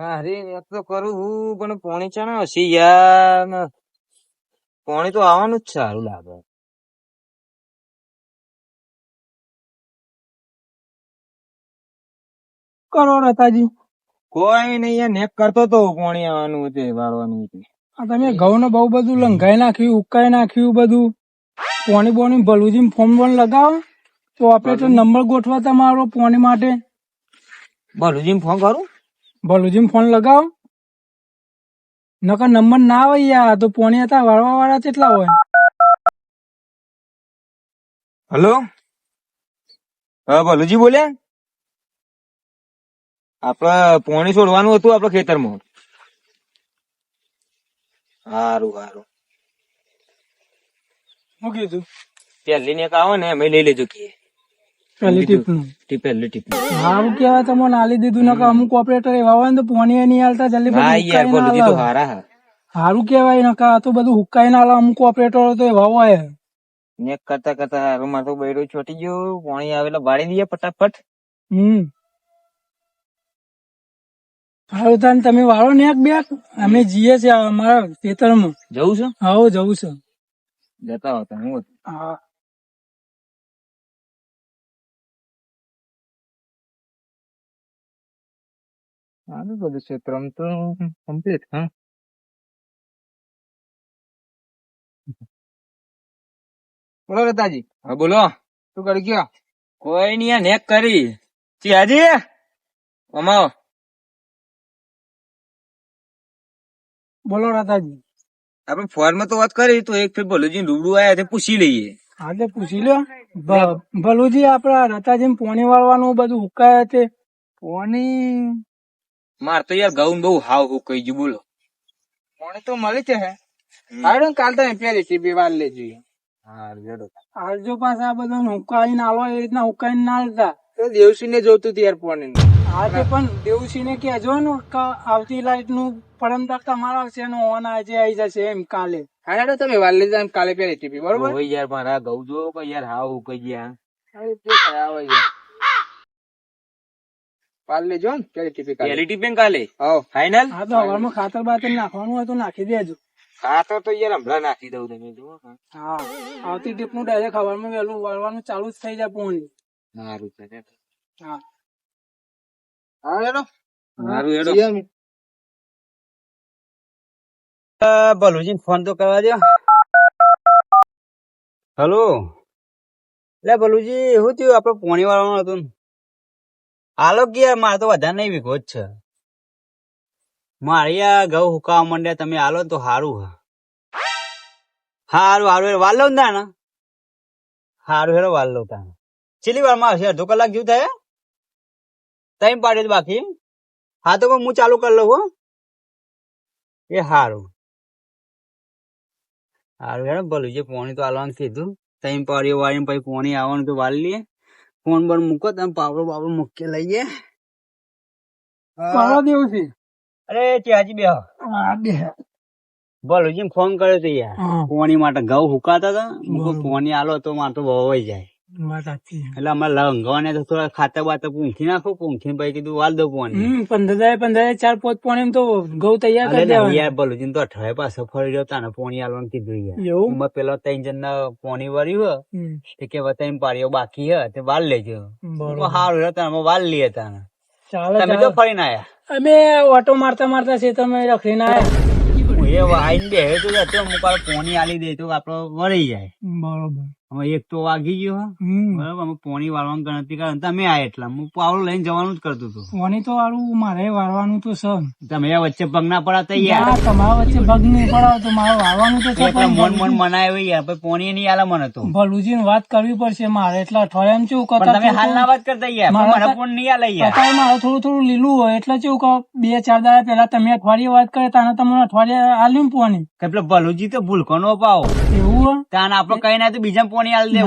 અરે એક તો કરું હું પણ પોણી છે ને હસી યાર ને પોણી તો આવવાનું જ છે સારું લાગે. કરો રતાજી. કોઈ નઈ યાર નેક કરતો તો પોણી આવવાનું હતું વાળવાનું હતું. આ તમે ઘઉં ને બહુ બધું લંઘાઈ નાખ્યું, ઉકાઈ નાખ્યું બધું. પોણી બોણી ભલુજી ફોર્મ બોન લગાવો તો ઓપરેટર નંબર ગોઠવા તમારો પોણી માટે. ભલુજી ફોન કરું. ભલુજી ફોન લગાવો. નકર નંબર ના આવે યાર તો પોણી હતા વાળવા વાળા કેટલા હોય. હલો હા ભલુજી બોલ્યા. આપડે પોણી છોડવાનું હતું આપડે ખેતરમાં. હારું હારું. શું કીધું? પહેલી ને આવો ને અમે લઈ લેજો કે પહેલી ટીપનું. પહેલી ટીપ. સારું કેવાય તમને આલી દીધું નકર અમુક ઓપરેટર એવા હોય ને તો પોણી નહીં હાલતા જલ્દી હા યાર બધું ભલુજી તો હારા હા. સારું કેવાય નકર આ તો બધું હુકાઈ ના હાલે અમુક ઓપરેટરો તો એવા હોય. નેક કરતા કરતા હારું માં તો બૈરું છોટી ગયું પોણી આવેલા બાળી દઈએ ફટાફટ. હારું તાન તમે વાળો ને એક બે અમે જઈએ છીએ અમારા ખેતરમાં. જવું છે? હા જવું છે. જતા હોતા હું. હા સારું બધું ક્ષેત્ર આમ તો કમ્પ્લીટ. હા બોલો રતાજી. હા બોલો શું કરી ગયો? કોઈ નઈ આ નેક કરી હાજી અમાવો. બોલો રાતાજી. આપડે ફોનમાં તો વાત કરી તો એક ફેર ભલુજી રૂબરૂ આયા તે પૂછી લઈએ. હા તે પૂછી લો. ભલુજી આપડા રતાજી પોણી વાળવાનું બધું હુકાય તે પોણી માર તો યાર ઘઉં બહુ હાવ હું કહી ગયું બોલો. પોણી તો મળી છે હે. હારું કાલ તો પેલી ટીપી વાર લેજો. હાલજો પાછા આ બધા હુકાઈને આલો એ રીતના હુકાઈને ના હાલતા. દેવસી ને જોતું તું યાર પોણી. હા તે પણ દેવસી ને કહેજો ને કે આવતી લાઈટ નું પરમ તક તમારા છે ને ઓન આજે આવી જશે એમ કાલે. હા તમે વાર લેજો કાલે પેલી ટીપી બરોબર. યાર મારા ઘઉં જો કે યાર હાવ હું કહી ગયા. કાલે લેજો ને પેલી ટીપી કાલે. પેલી ટીપી કાલે. હા ફાઈનલ. હા તો હવારમાં ખાતર બાતર નાખવાનું હોય તો નાખી દેજો. ખાતર તો યાર હમણાં નાખી દઉં તમે જુઓ. હા આવતી ટીપ નું ડાયરેક્ટ હવારમાં વહેલું વાળવાનું ચાલુ જ થઈ જાય પોણી. સારું છે. હા હા હેડો. સારું હેડો. ભલુજી ફોન તો કરવા દો. હલો એટલે ભલુજી શું થયું આપડે પોણી વાળવાનું હતું. હાલો કે મારે તો વધારે નહીં વીઘો જ છે. મારે આ ઘઉં હુકાવા માંડ્યા તમે હાલો તો સારું. હારું હારું વાલ લો ને. હારું હેડો વાલ લો તા. છેલ્લી વાર માં હશે અડધો કલાક જેવું થાય. ટાઈમ પાડે બાકી. હા તો હું ચાલુ કરી લઉં હો. એ સારું સારું હેડો ભલું જે પોણી તો હાલવાનું કીધું. ટાઈમ પાડ્યો વાળી પછી પોણી આવવાનું તો વાળી લઈએ. ફોન પર મૂકો તમે પાવડો બાવડો મૂકી લઈએ. પાડો દેવું છે. અરે ત્યાંજી બે ભલુજી ફોન કર્યો તો યાર પોણી માટે ઘઉં હુકાતા હતા. પોણી આલો તો મારે તો વવાઈ જાય. એટલે અમારે લંઘવાને તો થોડા ખાતા બાતા પૂંખી નાખો. પૂંખી પછી કીધું વાલ દો પોણી. 15 ચાર પોત પોણી તો ઘઉં તૈયાર કરી દેવાના. યાર ભલુજી તો અઠવાડિયે પાસે ફરી રહ્યો તા ને પોણી આલવાનું કીધું યાર. એવું પેલા 3 જણ પોણી વળ્યું હે કે વતાઈ પાડીઓ બાકી હે તે વાલ લેજો. સારું હતા અમે વાલ લઈએ તા. તમે તો ફરીને આયા. અમે ઓટો મારતા મારતા છે તમે રખડીને આયા. એ આઈને બે તો પોણી આલી દે તો આપડે વળી જાય. બરોબર. હવે એક તો વાગી ગયો બરોબર. અમે પોણી વાળવાની ગણતરી કરે તમે આ એટલા હું પાવડો લઈને જવાનું જ કરતું હતું. પોણી તો વાળું મારે વાળવાનું તો છે. તમે વચ્ચે પગ ના પડાતા યાર. તમારા વચ્ચે પગ નહીં પડાવ તો મારે વાળવાનું તો છે. મન મન મનાય યાર પોણી નહીં આલે મને તો. ભલુજી ને વાત કરવી પડશે મારે એટલે અઠવાડિયામાં કેવું કરતા. તમે હાલ ના વાત કરતા યાર મને પોણી નહીં આલે યાર. મારે થોડું થોડું લીલું હોય એટલે કેવું કહો 2-4 દાડા પેલા તમે અઠવાડિયે વાત કરે તાને તમને અઠવાડિયે આલ્યું પોણી. એટલે ભલુજી તો ભૂલકો નો પાવો. એવું તાન આપડે કઈ ના તો બીજા પોણી આલી દે.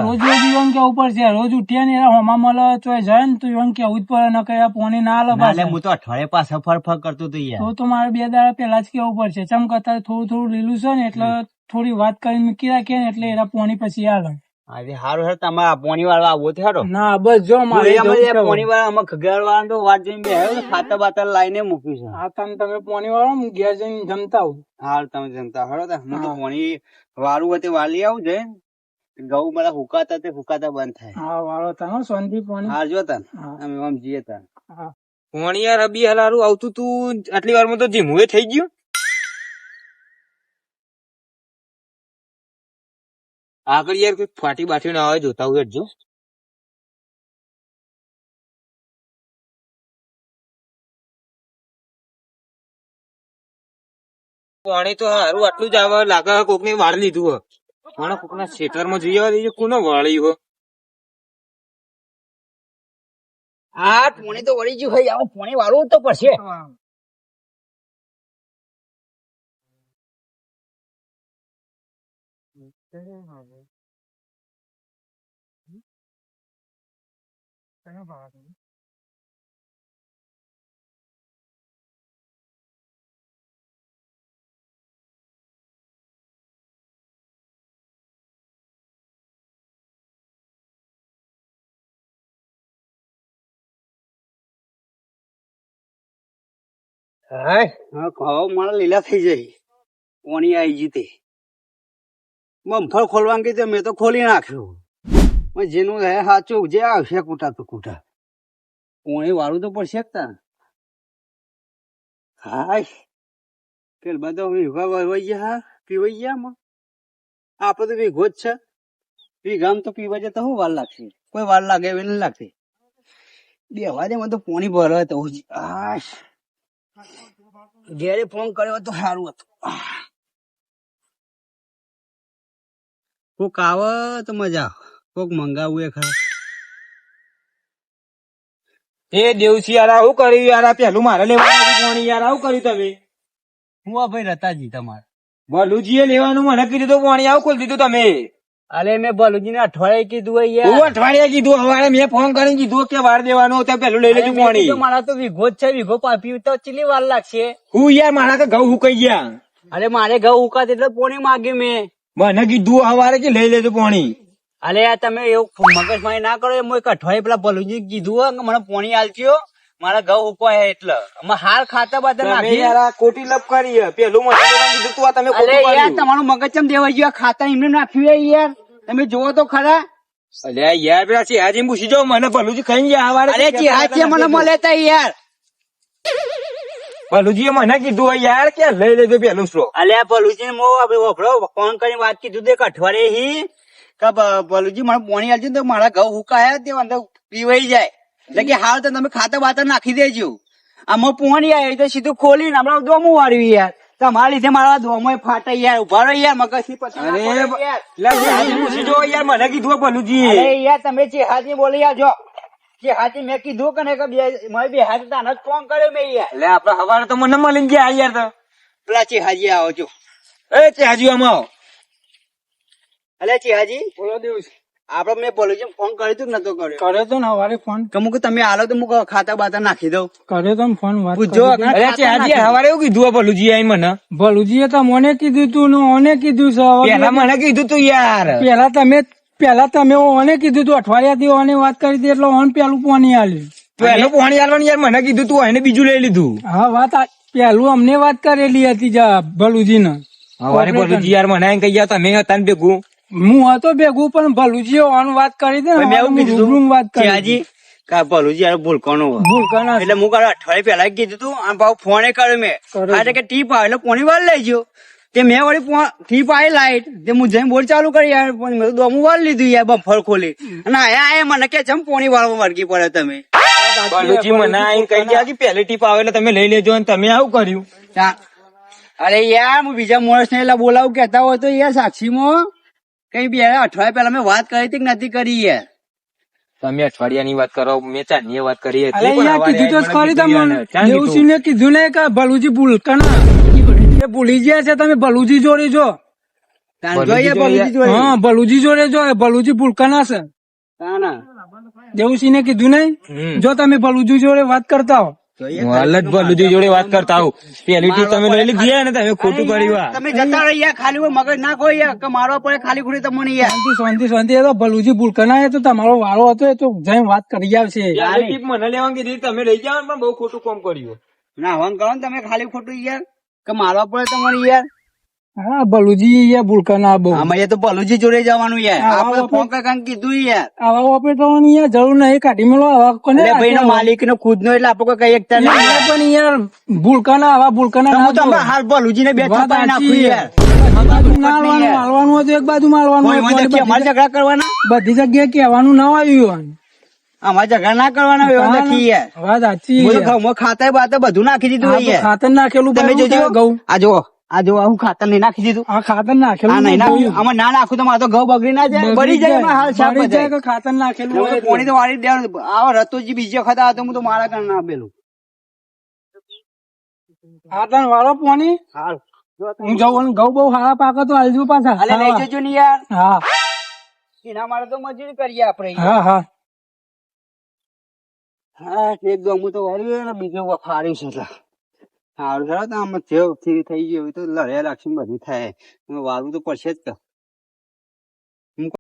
રોજ રોજ ઈવન કેવું પડશે. રોજ ઉઠ્યા ને હોમા મળે તો જાય ને તો ઈવન કેવું જ પડે. ન કઈ પોણી ના આલે. હું તો અઠવાડિયે પાછા ફર કરતો હતો યાર. તો મારે 2 દાડા પેલા જ કેવું પડશે. ચમ કરતા થોડું થોડું લીલું છે ને એટલે થોડી વાત કરીને મૂકી રાખીએ ને એટલે એના પોણી પછી આલે. આજે હારું હેડ તમારા પોણી વાળા આવો છે હેડો. ના બસ જો મારે જવું છે હવે. પોણી વાળા અમે ઘર વાળા તો વાત જોઈને બેહ્યો છે, ખાતર બાતર લાઈને મૂક્યું છે. હા તમે પોણી વાળો હું ઘેર જઈને જમતા આવું. હાલ તમે જમતા હેડો તા. હું તો પોણી વાળું હોય તે વાળી આવું છે. ઘઉં બધા હુકાતા તે હુકાતા બંધ થાય. હા વાળો તા સોનથી પોણી. હા જો તા અમે આમ જઈએ તા. હા પોણી યાર અબી હલારું આવતું તું આટલી વારમાં તો ધીમું થઈ ગયું. આગળ યાર કોઈ ફાટી બાટી ના આવે જોતા હોય જો. પાણી તો હારું આટલું જ આવે લાગે કોક ને વાળી લીધું હે. કોક ના ખેતર માં જઈ આવવા દઈએ કોને વાળ્યું હો. આ પોણી તો વળી ગયું ભાઈ, આવું પોણી વાળવું તો પડશે. હા મારા લીલા થઈ જાય. પોણી આવી જીતે બમ્ફર ખોલવાનું કીધું મેં તો ખોલી નાખ્યું. જેનું હે સાચું જે આવશે કુટા તો કુટા. પોણી વાળું તો પડશે તા. હાય પેલ બધા વિઘા વહી ગયા પીવાઈ ગયા. આપડે તો વિઘો જ છે. વિઘામ તો પીવા જતા શું વાર લાગશે? કોઈ વાર લાગે એવી નહીં લાગતી. બેવા દે મને તો પોણી ભરવા તો ઘેરે ફોન કર્યો તો સારું હતું. કોક આવે તો મજા આવે. કોક મંગાવું એ ખરા. એ દેવસી યાર આવું કર્યું યાર પેલું મારે લેવાનું પાણી યાર આવું કર્યું તમે. હું આ ભાઈ રતાજી તમારે ભલુજીએ લેવાનું મને કીધું તો પાણી આવું ખોલી દીધું તમે. અરે મેં ભલુજી ને અઠવાડિયે કીધું હોય યાર. હું અઠવાડિયે કીધું હવારે મેં ફોન કરીને કીધું કે વાર દેવાનું તો પેલું લઈ લેજો પાણી. મારા તો વિઘો જ છે. વિઘો પાપી તો ચીલી વાર લાગશે. હું યાર મારા તો ઘઉં હુકાઈ ગયા. અરે મારે ઘઉં ઉકાત એટલે પોણી માગ્યું મેં. મને કીધું હવારે કે લઈ લેજો પાણી. અરે યાર તમે એવું મગજમારી ના કરો. એમ એક અઠવાડિયે પેલા ભલુજી કીધું હોય કે મને પોણી આલજો મારા ઘઉં ઉકવાય એટલે અમે હાલ ખાતા બાતા નાખી યાર કોટી લપ કરી પેલું મને કીધું તું આ તમે અરે યાર તમારું મગજ ચમ દેવાઈ ગયું. ખાતા એમને નાખ્યું યાર. તમે જોવો તો ખરા. અલ્યા યાર પેલા ચેહાજી પૂછી જાવ મને ભલુજી ખાઈ ગયા હવારે. અરે ચેહાજી મને મળે તા યાર. ભલુજી મને કીધું યાર કે લઈ લેજો પેલું સ્ટ્રો. અલ્યા ભલુજી ને ફોન કરીને વાત કીધું એક અઠવાડિયે હી કે ભલુજી મને પોણી આલજો તો મારા ઘઉં હુકાયા તે અંદર પીવાઈ જાય. એટલે કે હાલ તો તમે ખાતા બાતા નાખી દેજો. આમાં પોણી આવી તો સીધું ખોલીને હમણાં દોમું વાળ્યું યાર. તમારા લીધે મારા દોમો ફાટે યાર. ઉભા રહો યાર મગજ થી પૂછી જો યાર મને કીધું ભલુજી. અરે યાર તમે ચેહાજી બોલી યાર જો. ચેહાજી મેં કીધું કે મારે બે હાથ તાને જ ફોન કર્યો મેં યાર. એટલે આપડે હવારે તો મને મળી ગયા યાર. તો પેલા ચેહાજી આવો છો. એ ચેહાજી આમાં આવો. અલે ચેહાજી બોલો દેવું આપડે મેં ભલુજી ફોન કર્યો તું નતો કર્યો. કર્યો તો ને હવારે ફોન. કે તમે આલો તો હું ખાતા બાતા નાખી દઉં. કર્યો તો ફોન વાત પૂછજો. અરે ચેહાજી હવારે એવું કીધું ભલુજી આઈ મને. ભલુજીએ તો મને કીધું તું ને ઓને કીધું છે. પેલા મને કીધું તું યાર. પેલા તમે ઓને કીધું તું અઠવાડિયાથી ઓને વાત કરી હતી એટલે ઓન પેલું પાણી આલ્યું. પેલું પાણી આલવાનું યાર મને કીધું તું એને બીજું લઈ લીધું. હા વાત પેલું અમને વાત કરેલી હતી ભલુજી ને. હવારે ભલુજી યાર મને કહી ગયા તમે હતા ને ભેગું. હું હતો ભેગું પણ ભલુજી ઓન વાત કરી દે મેં એવું કીધું વાત કરી ચેહાજી કા ભલુજી યાર ભૂલકાનો ભૂલકાના એટલે હું અઠવાડિયે પેલા કીધું તું અને ભાવ ફોને કર્યો મેં. હા કે ટીપ આવે એટલે પોણી વાર લઈ ગયો. તે મેં વળી ટીપ આવી લાઈટ તે હું જઈને બોલ ચાલુ કરી યાર. મેં દોમું વાર લીધું યાર બફર ખોલી. અને આયા મને કે જમ પોણી વાળવા વર્ગી પડે તમે. ભલુજી મને આઈને કહી ગયા કે પહેલી ટીપ આવે એટલે તમે લઈ લેજો અને તમે આવું કર્યું. અરે યાર હું બીજા માણસ ને એટલે બોલાવું કેતા હોય તો યાર સાક્ષીમાં કઈ બે અઠવાડિયા પેલા મેં વાત કરી હતી કે નથી કરી યાર. તમે અઠવાડિયાની વાત કરો મેં ચાંદની વાત કરી અરે યાર કીધું તો ખરી તમને. દેવસિંહ ને કીધું ને કે ભલુજી ભૂલકાના એ ભૂલી ગયા છે. તમે ભલુજી જોડે જો. હા ભલુજી જોડે જો. ભલુજી ભૂલકાના છે. દેવસિંહ ને કીધું નહીં જો તમે ભલુજી જોડે વાત કરતા હો. હાલ જ ભલુજી જોડે વાત કરતા આવું પેલી ટીપ તમે લઈ લીધી ને તમે ખોટું કર્યું આ. તમે જતા રહો યાર, ખાલી મગજ ના ખો યાર, કે મારવા પડે ખાલી ખોટી તમને યાર. શાંતિ એ તો ભલુજી ભૂલકના એ તો તમારો વારો હતો, એ તો જઈને વાત કરી આવશે. પેલી ટીપ મને લેવાની કીધી તમે લઈ જાવ પણ બહુ ખોટું કામ કર્યું. ના હવન કરો ને તમે ખાલી ખોટું યાર, કે મારવા પડે તમને યાર. હા ભલુજી યાર ભૂલકના બહુ. અમે તો ભલુજી જોડે જવાનું યાર, આપણે ફોન કરવાનું કીધું યાર. આવા ઓપરેટરોની યાર જરૂર નહીં, કાઢી મેલો. આવા કોને ભાઈ નો માલિક નો ખુદ નો, એટલે આપણે કઈ એકતા નહીં. પણ યાર ભૂલકના આવા ભૂલકના હું તો હાલ ભલુજી ને બે થપ્પા નાખું યાર. મારવાનું હતું, એક બાજુ મારવાનું હતું. અમારે ઝઘડા કરવાના, બધી જગ્યાએ કહેવાનું ના આવ્યું. અમારે ઝઘડા ના કરવાના એવા નથી યાર. વાત સાચી. ખાતર બાતર બધું નાખી દીધું યાર. ખાતર નાખેલું તમે જોજો ઘઉં. આ જો હું ખાતર નહીં નાખી દીધું. આ ખાતર નાખેલું નહીં નાખ્યું. આમાં ના નાખું તો મારે તો ઘઉં બગડી ના જાય, બળી જાય એમાં હાલ સાપ જાય. ખાતર નાખેલું કોણી તો વાળી દેવાનું. આવા રતોજી બીજી વખત આવે તો હું તો મારા કારણે ના આપેલું. ખાતર વાળો પોણી. હાલ હું જવું ઘઉં બહુ સારા પાકે તો હાલજો પાછા. અલે લઈ જજો ને યાર. હા એના માટે તો મજૂરી કરીએ આપડે. હા હા હા એકદમ હું તો વાળ્યું ને બીજો વખાડ્યું છે એટલે સારું સારું તો આમ જેવ થઈ ગયું તો લડ્યા રાખશું બધું થાય, વાળવું તો પડશે જ.